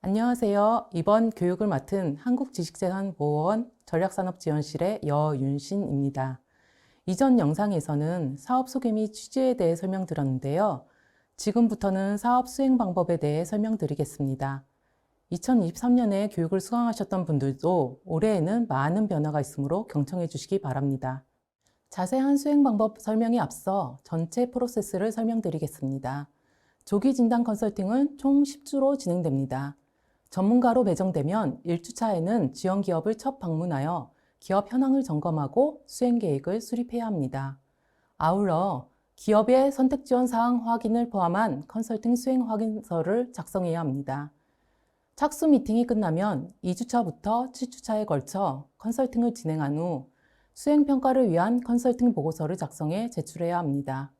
안녕하세요. 이번 교육을 맡은 한국지식재산보호원 전략산업지원실의 여윤신입니다. 이전 영상에서는 사업 소개 및 취지에 대해 설명드렸는데요. 지금부터는 사업 수행 방법에 대해 설명드리겠습니다. 2023년에 교육을 수강하셨던 분들도 올해에는 많은 변화가 있으므로 경청해 주시기 바랍니다. 자세한 수행 방법 설명에 앞서 전체 프로세스를 설명드리겠습니다. 조기 진단 컨설팅은 총 10주로 진행됩니다. 전문가로 배정되면 1주차에는 지원 기업을 첫 방문하여 기업 현황을 점검하고 수행 계획을 수립해야 합니다. 아울러 기업의 선택 지원 사항 확인을 포함한 컨설팅 수행 확인서를 작성해야 합니다. 착수 미팅이 끝나면 2주차부터 7주차에 걸쳐 컨설팅을 진행한 후 수행 평가를 위한 컨설팅 보고서를 작성해 제출해야 합니다.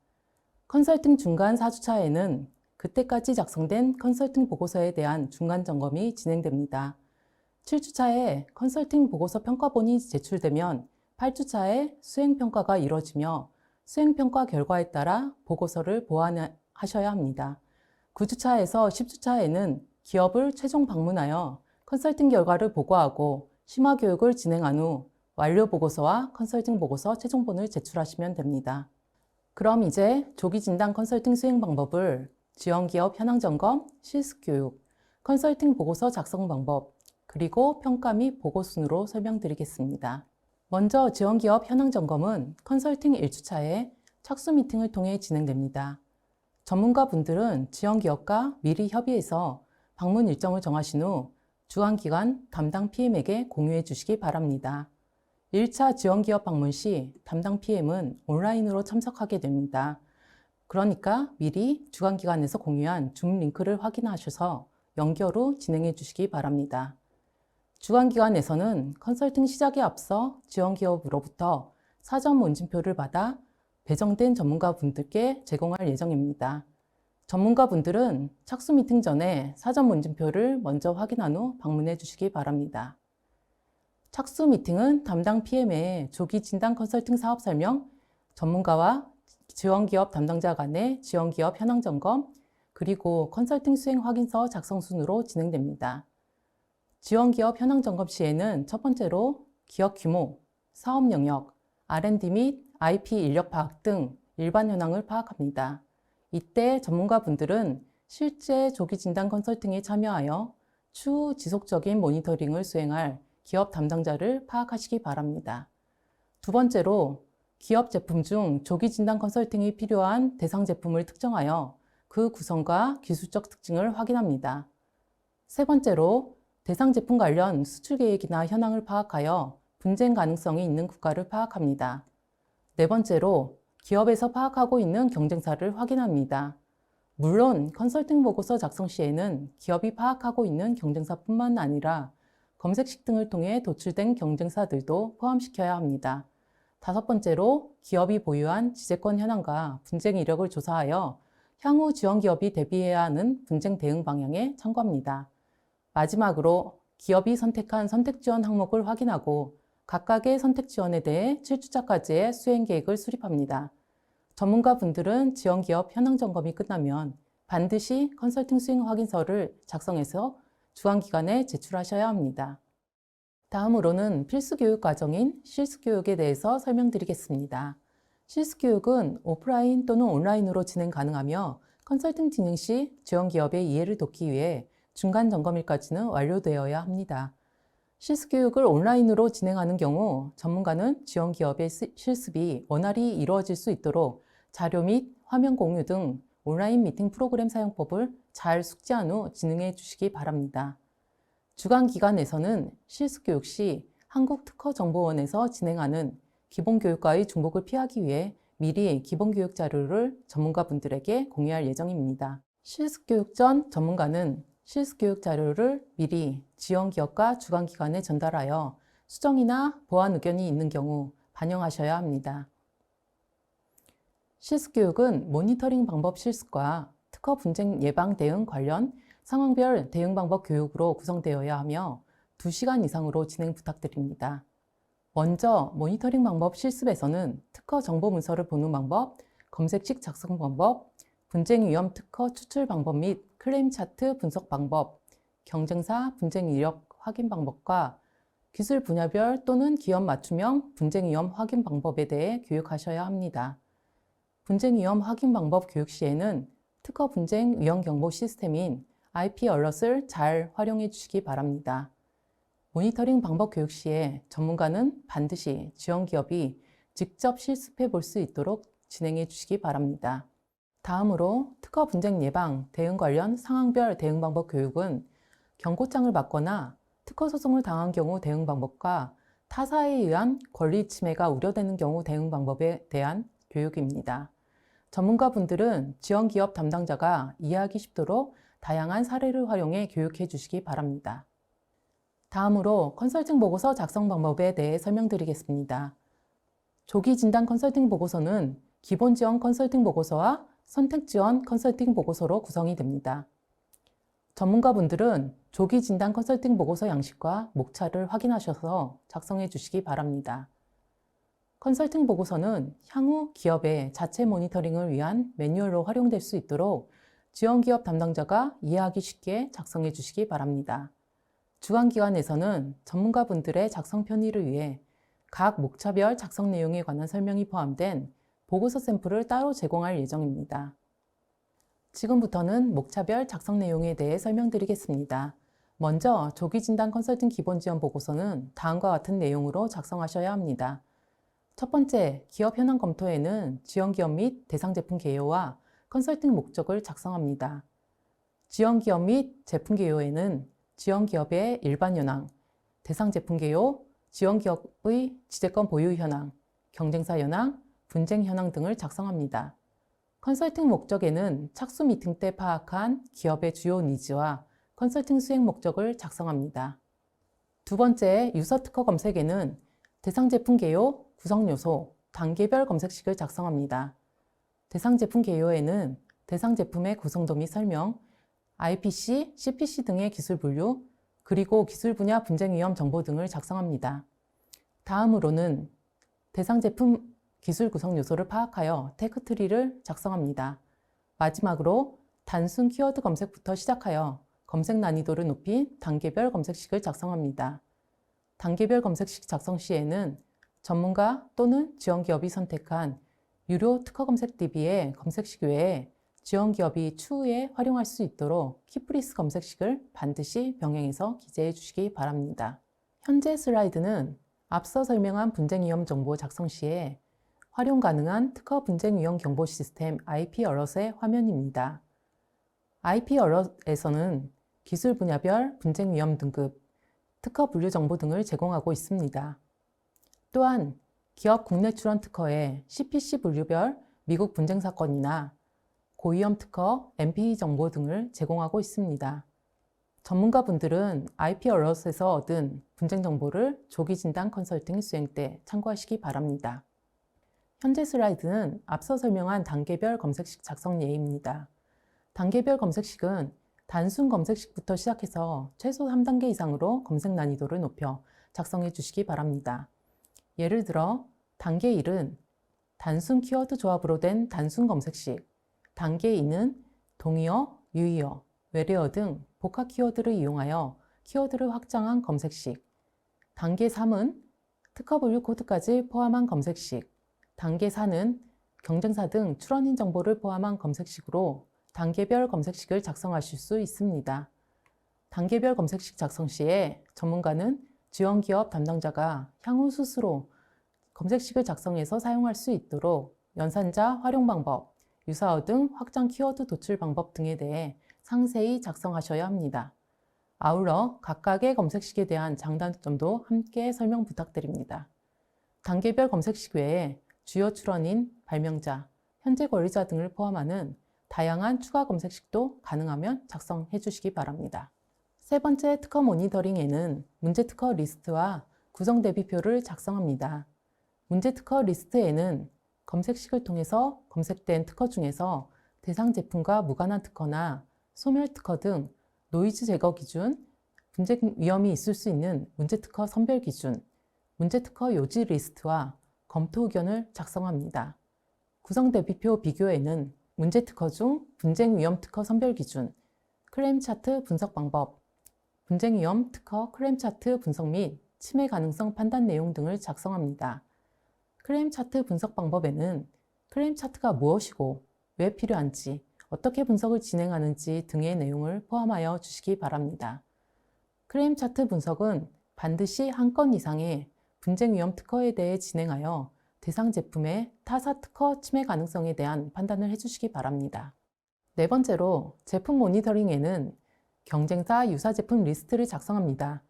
컨설팅 중간 4주차에는 그때까지 작성된 컨설팅 보고서에 대한 중간 점검이 진행됩니다. 7주차에 컨설팅 보고서 평가본이 제출되면 8주차에 수행평가가 이뤄지며 수행평가 결과에 따라 보고서를 보완하셔야 합니다. 9주차에서 10주차에는 기업을 최종 방문하여 컨설팅 결과를 보고하고 심화교육을 진행한 후 완료 보고서와 컨설팅 보고서 최종본을 제출하시면 됩니다. 그럼 이제 조기 진단 컨설팅 수행 방법을 지원기업 현황점검, 실습교육, 컨설팅 보고서 작성 방법, 그리고 평가 및 보고 순으로 설명드리겠습니다. 먼저 지원기업 현황점검은 컨설팅 1주차에 착수 미팅을 통해 진행됩니다. 전문가분들은 지원기업과 미리 협의해서 방문 일정을 정하신 후 주관기관 담당 PM에게 공유해 주시기 바랍니다. 1차 지원기업 방문 시 담당 PM은 온라인으로 참석하게 됩니다. 그러니까 미리 주관기관에서 공유한 줌 링크를 확인하셔서 연결 후 진행해 주시기 바랍니다. 주관기관에서는 컨설팅 시작에 앞서 지원기업으로부터 사전 문진표를 받아 배정된 전문가분들께 제공할 예정입니다. 전문가분들은 착수 미팅 전에 사전 문진표를 먼저 확인한 후 방문해 주시기 바랍니다. 착수 미팅은 담당 PM의 조기 진단 컨설팅 사업 설명, 전문가와 지원기업 담당자 간의 지원기업 현황 점검, 그리고 컨설팅 수행 확인서 작성 순으로 진행됩니다. 지원기업 현황 점검 시에는 첫 번째로 기업 규모, 사업 영역, R&D 및 IP 인력 파악 등 일반 현황을 파악합니다. 이때 전문가분들은 실제 조기 진단 컨설팅에 참여하여 추후 지속적인 모니터링을 수행할 기업 담당자를 파악하시기 바랍니다. 두 번째로 기업 제품 중 조기 진단 컨설팅이 필요한 대상 제품을 특정하여 그 구성과 기술적 특징을 확인합니다. 세 번째로 대상 제품 관련 수출 계획이나 현황을 파악하여 분쟁 가능성이 있는 국가를 파악합니다. 네 번째로 기업에서 파악하고 있는 경쟁사를 확인합니다. 물론 컨설팅 보고서 작성 시에는 기업이 파악하고 있는 경쟁사뿐만 아니라 검색식 등을 통해 도출된 경쟁사들도 포함시켜야 합니다. 다섯 번째로 기업이 보유한 지재권 현황과 분쟁 이력을 조사하여 향후 지원기업이 대비해야 하는 분쟁 대응 방향에 참고합니다. 마지막으로 기업이 선택한 선택 지원 항목을 확인하고 각각의 선택 지원에 대해 7주차까지의 수행 계획을 수립합니다. 전문가분들은 지원기업 현황 점검이 끝나면 반드시 컨설팅 수행 확인서를 작성해서 주관기관에 제출하셔야 합니다. 다음으로는 필수 교육 과정인 실습교육에 대해서 설명드리겠습니다. 실습교육은 오프라인 또는 온라인으로 진행 가능하며 컨설팅 진행 시 지원기업의 이해를 돕기 위해 중간 점검일까지는 완료되어야 합니다. 실습교육을 온라인으로 진행하는 경우 전문가는 지원기업의 실습이 원활히 이루어질 수 있도록 자료 및 화면 공유 등 온라인 미팅 프로그램 사용법을 잘 숙지한 후 진행해 주시기 바랍니다. 주관기관에서는 실습교육 시 한국특허정보원에서 진행하는 기본교육과의 중복을 피하기 위해 미리 기본교육 자료를 전문가분들에게 공유할 예정입니다. 실습교육 전 전문가는 실습교육 자료를 미리 지원기업과 주관기관에 전달하여 수정이나 보완 의견이 있는 경우 반영하셔야 합니다. 실습교육은 모니터링 방법 실습과 특허 분쟁 예방 대응 관련 상황별 대응 방법 교육으로 구성되어야 하며 2시간 이상으로 진행 부탁드립니다. 먼저 모니터링 방법 실습에서는 특허 정보 문서를 보는 방법, 검색식 작성 방법, 분쟁 위험 특허 추출 방법 및 클레임 차트 분석 방법, 경쟁사 분쟁 이력 확인 방법과 기술 분야별 또는 기업 맞춤형 분쟁 위험 확인 방법에 대해 교육하셔야 합니다. 분쟁 위험 확인 방법 교육 시에는 특허 분쟁 위험 경보 시스템인 IP 얼럿을 잘 활용해 주시기 바랍니다. 모니터링 방법 교육 시에 전문가는 반드시 지원 기업이 직접 실습해 볼 수 있도록 진행해 주시기 바랍니다. 다음으로 특허 분쟁 예방, 대응 관련 상황별 대응 방법 교육은 경고장을 받거나 특허 소송을 당한 경우 대응 방법과 타사에 의한 권리 침해가 우려되는 경우 대응 방법에 대한 교육입니다. 전문가분들은 지원 기업 담당자가 이해하기 쉽도록 다양한 사례를 활용해 교육해 주시기 바랍니다. 다음으로 컨설팅 보고서 작성 방법에 대해 설명드리겠습니다. 조기 진단 컨설팅 보고서는 기본 지원 컨설팅 보고서와 선택 지원 컨설팅 보고서로 구성이 됩니다. 전문가분들은 조기 진단 컨설팅 보고서 양식과 목차를 확인하셔서 작성해 주시기 바랍니다. 컨설팅 보고서는 향후 기업의 자체 모니터링을 위한 매뉴얼로 활용될 수 있도록 지원 기업 담당자가 이해하기 쉽게 작성해 주시기 바랍니다. 주관기관에서는 전문가분들의 작성 편의를 위해 각 목차별 작성 내용에 관한 설명이 포함된 보고서 샘플을 따로 제공할 예정입니다. 지금부터는 목차별 작성 내용에 대해 설명드리겠습니다. 먼저 조기진단 컨설팅 기본 지원 보고서는 다음과 같은 내용으로 작성하셔야 합니다. 첫 번째, 기업 현황 검토에는 지원기업 및 대상 제품 개요와 컨설팅 목적을 작성합니다. 지원기업 및 제품 개요에는 지원기업의 일반 현황, 대상 제품 개요, 지원기업의 지재권 보유 현황, 경쟁사 현황, 분쟁 현황 등을 작성합니다. 컨설팅 목적에는 착수 미팅 때 파악한 기업의 주요 니즈와 컨설팅 수행 목적을 작성합니다. 두 번째, 유서 특허 검색에는 대상 제품 개요, 구성 요소, 단계별 검색식을 작성합니다. 대상 제품 개요에는 대상 제품의 구성도 및 설명, IPC, CPC 등의 기술 분류, 그리고 기술 분야 분쟁 위험 정보 등을 작성합니다. 다음으로는 대상 제품 기술 구성 요소를 파악하여 테크트리를 작성합니다. 마지막으로 단순 키워드 검색부터 시작하여 검색 난이도를 높인 단계별 검색식을 작성합니다. 단계별 검색식 작성 시에는 전문가 또는 지원기업이 선택한 유료 특허 검색 DB의 검색식 외에 지원기업이 추후에 활용할 수 있도록 키프리스 검색식을 반드시 병행해서 기재해 주시기 바랍니다. 현재 슬라이드는 앞서 설명한 분쟁 위험 정보 작성 시에 활용 가능한 특허 분쟁 위험 경보 시스템 IP 얼럿의 화면입니다. IP 얼럿에서는 기술 분야별 분쟁 위험 등급, 특허 분류 정보 등을 제공하고 있습니다. 또한 기업 국내 출원 특허의 CPC 분류별 미국 분쟁 사건이나 고위험 특허, MPE 정보 등을 제공하고 있습니다. 전문가분들은 IP 얼럿에서 얻은 분쟁 정보를 조기 진단 컨설팅 수행 때 참고하시기 바랍니다. 현재 슬라이드는 앞서 설명한 단계별 검색식 작성 예입니다. 단계별 검색식은 단순 검색식부터 시작해서 최소 3단계 이상으로 검색 난이도를 높여 작성해 주시기 바랍니다. 예를 들어 단계 1은 단순 키워드 조합으로 된 단순 검색식, 단계 2는 동의어, 유의어, 외래어 등 복합 키워드를 이용하여 키워드를 확장한 검색식, 단계 3은 특허 분류 코드까지 포함한 검색식, 단계 4는 경쟁사 등 출원인 정보를 포함한 검색식으로 단계별 검색식을 작성하실 수 있습니다. 단계별 검색식 작성 시에 전문가는 지원기업 담당자가 향후 스스로 검색식을 작성해서 사용할 수 있도록 연산자 활용 방법, 유사어 등 확장 키워드 도출 방법 등에 대해 상세히 작성하셔야 합니다. 아울러 각각의 검색식에 대한 장단점도 함께 설명 부탁드립니다. 단계별 검색식 외에 주요 출원인, 발명자, 현재 권리자 등을 포함하는 다양한 추가 검색식도 가능하면 작성해 주시기 바랍니다. 세 번째 특허 모니터링에는 문제 특허 리스트와 구성 대비표를 작성합니다. 문제 특허 리스트에는 검색식을 통해서 검색된 특허 중에서 대상 제품과 무관한 특허나 소멸 특허 등 노이즈 제거 기준, 분쟁 위험이 있을 수 있는 문제 특허 선별 기준, 문제 특허 요지 리스트와 검토 의견을 작성합니다. 구성 대비표 비교에는 문제 특허 중 분쟁 위험 특허 선별 기준, 클레임 차트 분석 방법, 분쟁 위험 특허 클레임 차트 분석 및 침해 가능성 판단 내용 등을 작성합니다. 클레임 차트 분석 방법에는 클레임 차트가 무엇이고 왜 필요한지, 어떻게 분석을 진행하는지 등의 내용을 포함하여 주시기 바랍니다. 클레임 차트 분석은 반드시 한 건 이상의 분쟁 위험 특허에 대해 진행하여 대상 제품의 타사 특허 침해 가능성에 대한 판단을 해주시기 바랍니다. 네 번째로 제품 모니터링에는 경쟁사 유사 제품 리스트를 작성합니다.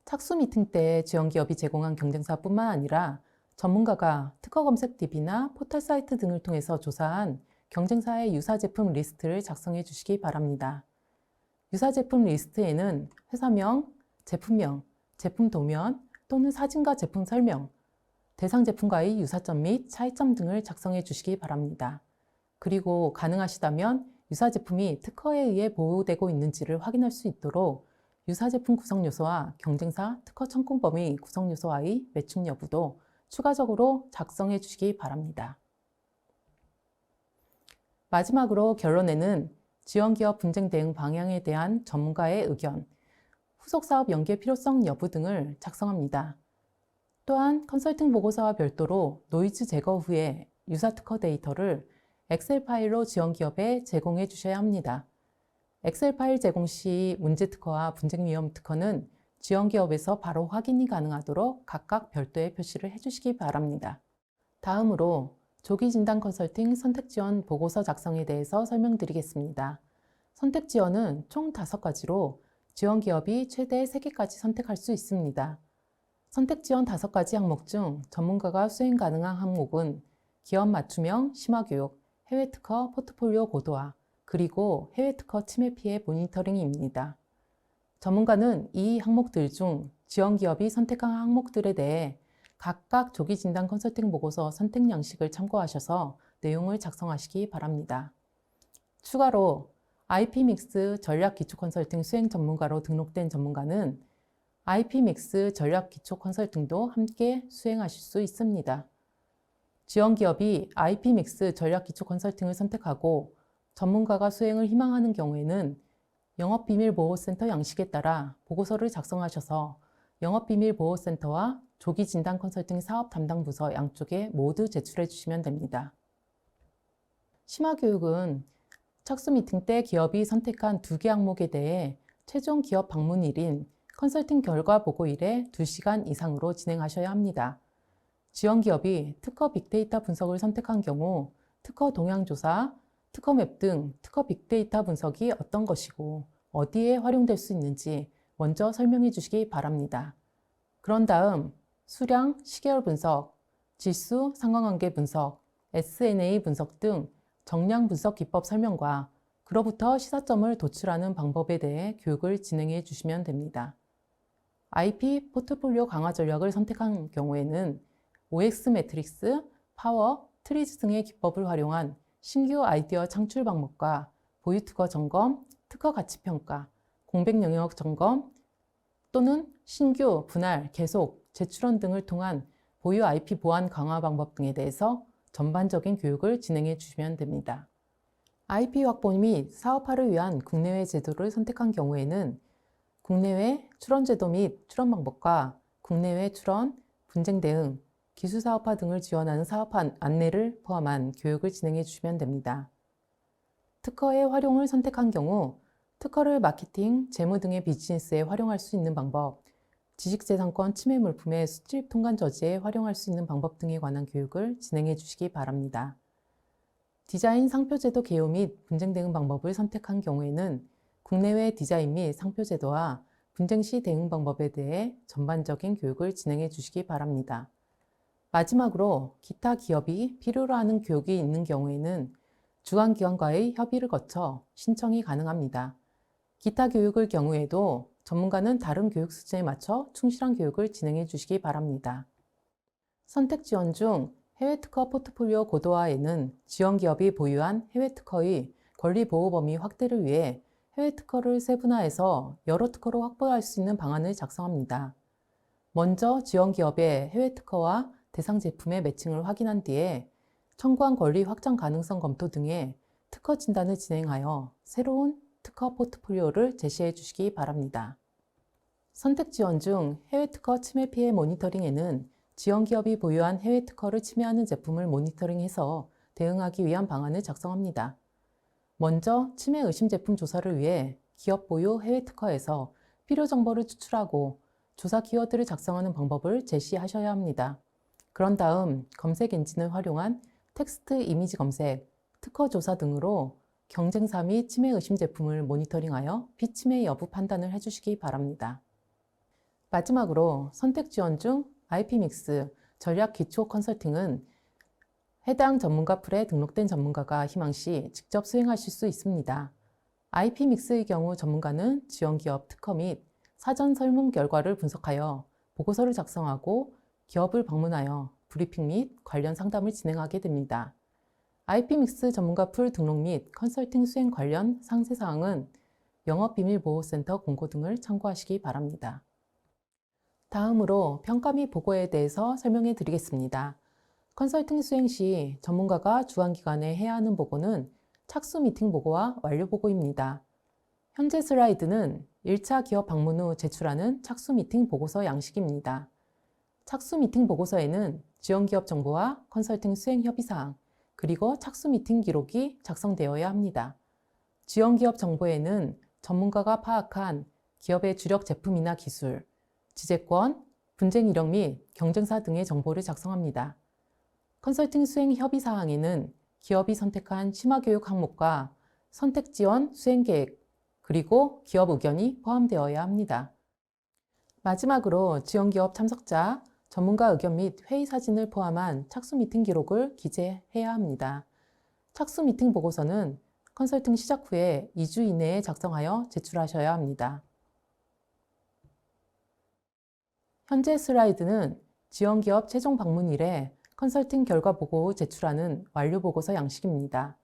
착수 미팅 때 지원기업이 제공한 경쟁사뿐만 아니라 전문가가 특허 검색 DB나 포털 사이트 등을 통해서 조사한 경쟁사의 유사 제품 리스트를 작성해 주시기 바랍니다. 유사 제품 리스트에는 회사명, 제품명, 제품 도면 또는 사진과 제품 설명, 대상 제품과의 유사점 및 차이점 등을 작성해 주시기 바랍니다. 그리고 가능하시다면 유사 제품이 특허에 의해 보호되고 있는지를 확인할 수 있도록 유사 제품 구성 요소와 경쟁사 특허 청구 범위 구성 요소와의 매칭 여부도 추가적으로 작성해 주시기 바랍니다. 마지막으로 결론에는 지원기업 분쟁 대응 방향에 대한 전문가의 의견, 후속 사업 연계 필요성 여부 등을 작성합니다. 또한 컨설팅 보고서와 별도로 노이즈 제거 후에 유사 특허 데이터를 엑셀 파일로 지원기업에 제공해 주셔야 합니다. 엑셀 파일 제공 시 문제 특허와 분쟁 위험 특허는 지원기업에서 바로 확인이 가능하도록 각각 별도의 표시를 해주시기 바랍니다. 다음으로 조기 진단 컨설팅 선택 지원 보고서 작성에 대해서 설명드리겠습니다. 선택 지원은 총 5가지로 지원기업이 최대 3개까지 선택할 수 있습니다. 선택 지원 5가지 항목 중 전문가가 수행 가능한 항목은 기업 맞춤형 심화교육, 해외 특허 포트폴리오 고도화, 그리고 해외 특허 침해 피해 모니터링입니다. 전문가는 이 항목들 중 지원기업이 선택한 항목들에 대해 각각 조기 진단 컨설팅 보고서 선택 양식을 참고하셔서 내용을 작성하시기 바랍니다. 추가로 IP믹스 전략 기초 컨설팅 수행 전문가로 등록된 전문가는 IP믹스 전략 기초 컨설팅도 함께 수행하실 수 있습니다. 지원기업이 IP믹스 전략 기초 컨설팅을 선택하고 전문가가 수행을 희망하는 경우에는 영업비밀보호센터 양식에 따라 보고서를 작성하셔서 영업비밀보호센터와 조기진단 컨설팅 사업 담당 부서 양쪽에 모두 제출해 주시면 됩니다. 심화교육은 착수 미팅 때 기업이 선택한 2개 항목에 대해 최종 기업 방문일인 컨설팅 결과 보고일에 2시간 이상으로 진행하셔야 합니다. 지원기업이 특허 빅데이터 분석을 선택한 경우 특허 동향조사, 특허맵 등 특허 빅데이터 분석이 어떤 것이고 어디에 활용될 수 있는지 먼저 설명해 주시기 바랍니다. 그런 다음 수량, 시계열 분석, 지수, 상관관계 분석, SNA 분석 등 정량 분석 기법 설명과 그로부터 시사점을 도출하는 방법에 대해 교육을 진행해 주시면 됩니다. IP 포트폴리오 강화 전략을 선택한 경우에는 OX 매트릭스, 파워, 트리즈 등의 기법을 활용한 신규 아이디어 창출 방법과 보유 특허 점검, 특허 가치 평가, 공백 영역 점검 또는 신규, 분할, 계속, 재출원 등을 통한 보유 IP 보안 강화 방법 등에 대해서 전반적인 교육을 진행해 주시면 됩니다. IP 확보 및 사업화를 위한 국내외 제도를 선택한 경우에는 국내외 출원 제도 및 출원 방법과 국내외 출원, 분쟁 대응, 기술 사업화 등을 지원하는 사업화 안내를 포함한 교육을 진행해 주시면 됩니다. 특허의 활용을 선택한 경우 특허를 마케팅, 재무 등의 비즈니스에 활용할 수 있는 방법, 지식재산권 침해 물품의 수출입 통관 저지에 활용할 수 있는 방법 등에 관한 교육을 진행해 주시기 바랍니다. 디자인 상표제도 개요 및 분쟁 대응 방법을 선택한 경우에는 국내외 디자인 및 상표제도와 분쟁 시 대응 방법에 대해 전반적인 교육을 진행해 주시기 바랍니다. 마지막으로 기타 기업이 필요로 하는 교육이 있는 경우에는 주관기관과의 협의를 거쳐 신청이 가능합니다. 기타 교육의 경우에도 전문가는 다른 교육 수준에 맞춰 충실한 교육을 진행해 주시기 바랍니다. 선택 지원 중 해외 특허 포트폴리오 고도화에는 지원기업이 보유한 해외 특허의 권리 보호 범위 확대를 위해 해외 특허를 세분화해서 여러 특허로 확보할 수 있는 방안을 작성합니다. 먼저 지원기업의 해외 특허와 대상 제품의 매칭을 확인한 뒤에 청구한 권리 확장 가능성 검토 등의 특허 진단을 진행하여 새로운 특허 포트폴리오를 제시해 주시기 바랍니다. 선택 지원 중 해외 특허 침해 피해 모니터링에는 지원 기업이 보유한 해외 특허를 침해하는 제품을 모니터링해서 대응하기 위한 방안을 작성합니다. 먼저 침해 의심 제품 조사를 위해 기업 보유 해외 특허에서 필요 정보를 추출하고 조사 키워드를 작성하는 방법을 제시하셔야 합니다. 그런 다음 검색 엔진을 활용한 텍스트 이미지 검색, 특허 조사 등으로 경쟁사 및 침해 의심 제품을 모니터링하여 비침해 여부 판단을 해주시기 바랍니다. 마지막으로 선택 지원 중 IP믹스 전략 기초 컨설팅은 해당 전문가 풀에 등록된 전문가가 희망시 직접 수행하실 수 있습니다. IP믹스의 경우 전문가는 지원기업 특허 및 사전 설문 결과를 분석하여 보고서를 작성하고 기업을 방문하여 브리핑 및 관련 상담을 진행하게 됩니다. IP믹스 전문가 풀 등록 및 컨설팅 수행 관련 상세사항은 영업비밀보호센터 공고 등을 참고하시기 바랍니다. 다음으로 평가 및 보고에 대해서 설명해 드리겠습니다. 컨설팅 수행 시 전문가가 주관기관에 해야 하는 보고는 착수 미팅 보고와 완료 보고입니다. 현재 슬라이드는 1차 기업 방문 후 제출하는 착수 미팅 보고서 양식입니다. 착수 미팅 보고서에는 지원기업 정보와 컨설팅 수행 협의사항, 그리고 착수 미팅 기록이 작성되어야 합니다. 지원기업 정보에는 전문가가 파악한 기업의 주력 제품이나 기술, 지재권, 분쟁 이력 및 경쟁사 등의 정보를 작성합니다. 컨설팅 수행 협의 사항에는 기업이 선택한 심화교육 항목과 선택 지원 수행 계획, 그리고 기업 의견이 포함되어야 합니다. 마지막으로 지원기업 참석자, 전문가 의견 및 회의 사진을 포함한 착수 미팅 기록을 기재해야 합니다. 착수 미팅 보고서는 컨설팅 시작 후에 2주 이내에 작성하여 제출하셔야 합니다. 현재 슬라이드는 지원기업 최종 방문일에 컨설팅 결과 보고 후 제출하는 완료 보고서 양식입니다.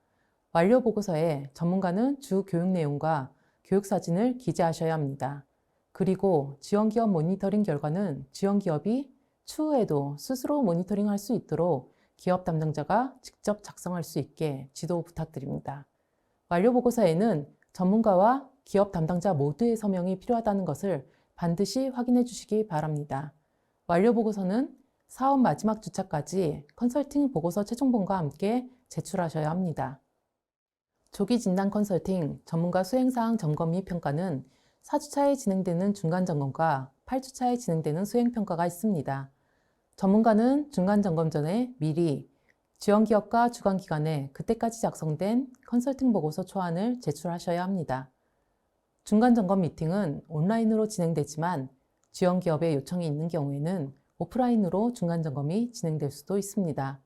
완료 보고서에 전문가는 주 교육 내용과 교육 사진을 기재하셔야 합니다. 그리고 지원기업 모니터링 결과는 지원기업이 추후에도 스스로 모니터링할 수 있도록 기업 담당자가 직접 작성할 수 있게 지도 부탁드립니다. 완료 보고서에는 전문가와 기업 담당자 모두의 서명이 필요하다는 것을 반드시 확인해 주시기 바랍니다. 완료 보고서는 사업 마지막 주차까지 컨설팅 보고서 최종본과 함께 제출하셔야 합니다. 조기 진단 컨설팅 전문가 수행사항 점검 및 평가는 4주차에 진행되는 중간점검과 8주차에 진행되는 수행평가가 있습니다. 전문가는 중간점검 전에 미리 지원기업과 주관기관에 그때까지 작성된 컨설팅 보고서 초안을 제출하셔야 합니다. 중간점검 미팅은 온라인으로 진행되지만 지원기업의 요청이 있는 경우에는 오프라인으로 중간점검이 진행될 수도 있습니다.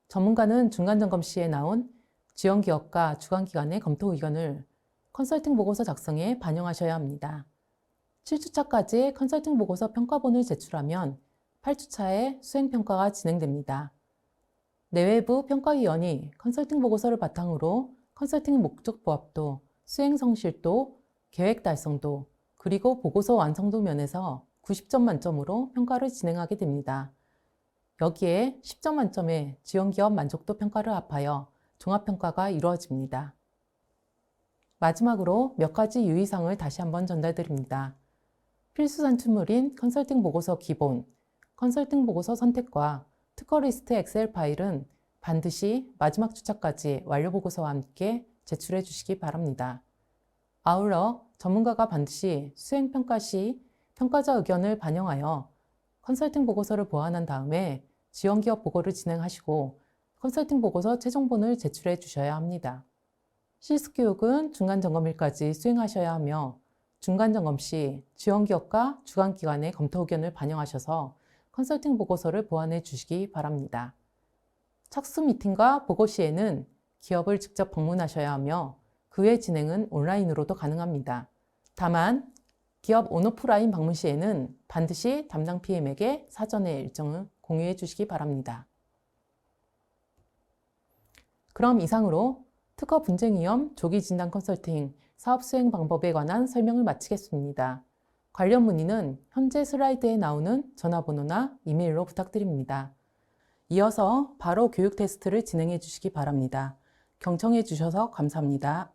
전문가는 중간점검 시에 나온 지원기업과 주관기관의 검토 의견을 컨설팅 보고서 작성에 반영하셔야 합니다. 7주차까지 컨설팅 보고서 평가본을 제출하면 8주차에 수행평가가 진행됩니다. 내외부 평가위원이 컨설팅 보고서를 바탕으로 컨설팅 목적 부합도, 수행 성실도, 계획 달성도, 그리고 보고서 완성도 면에서 90점 만점으로 평가를 진행하게 됩니다. 여기에 10점 만점의 지원기업 만족도 평가를 합하여 종합평가가 이루어집니다. 마지막으로 몇 가지 유의사항을 다시 한번 전달드립니다. 필수 산출물인 컨설팅 보고서 기본, 컨설팅 보고서 선택과 특허 리스트 엑셀 파일은 반드시 마지막 주차까지 완료 보고서와 함께 제출해 주시기 바랍니다. 아울러 전문가가 반드시 수행평가 시 평가자 의견을 반영하여 컨설팅 보고서를 보완한 다음에 지원기업 보고를 진행하시고 컨설팅 보고서 최종본을 제출해 주셔야 합니다. 실습교육은 중간점검일까지 수행하셔야 하며 중간점검 시 지원기업과 주관기관의 검토 의견을 반영하셔서 컨설팅 보고서를 보완해 주시기 바랍니다. 착수 미팅과 보고 시에는 기업을 직접 방문하셔야 하며 그 외 진행은 온라인으로도 가능합니다. 다만 기업 온오프라인 방문 시에는 반드시 담당 PM에게 사전에 일정을 공유해 주시기 바랍니다. 그럼 이상으로 특허 분쟁 위험 조기 진단 컨설팅 사업 수행 방법에 관한 설명을 마치겠습니다. 관련 문의는 현재 슬라이드에 나오는 전화번호나 이메일로 부탁드립니다. 이어서 바로 교육 테스트를 진행해 주시기 바랍니다. 경청해 주셔서 감사합니다.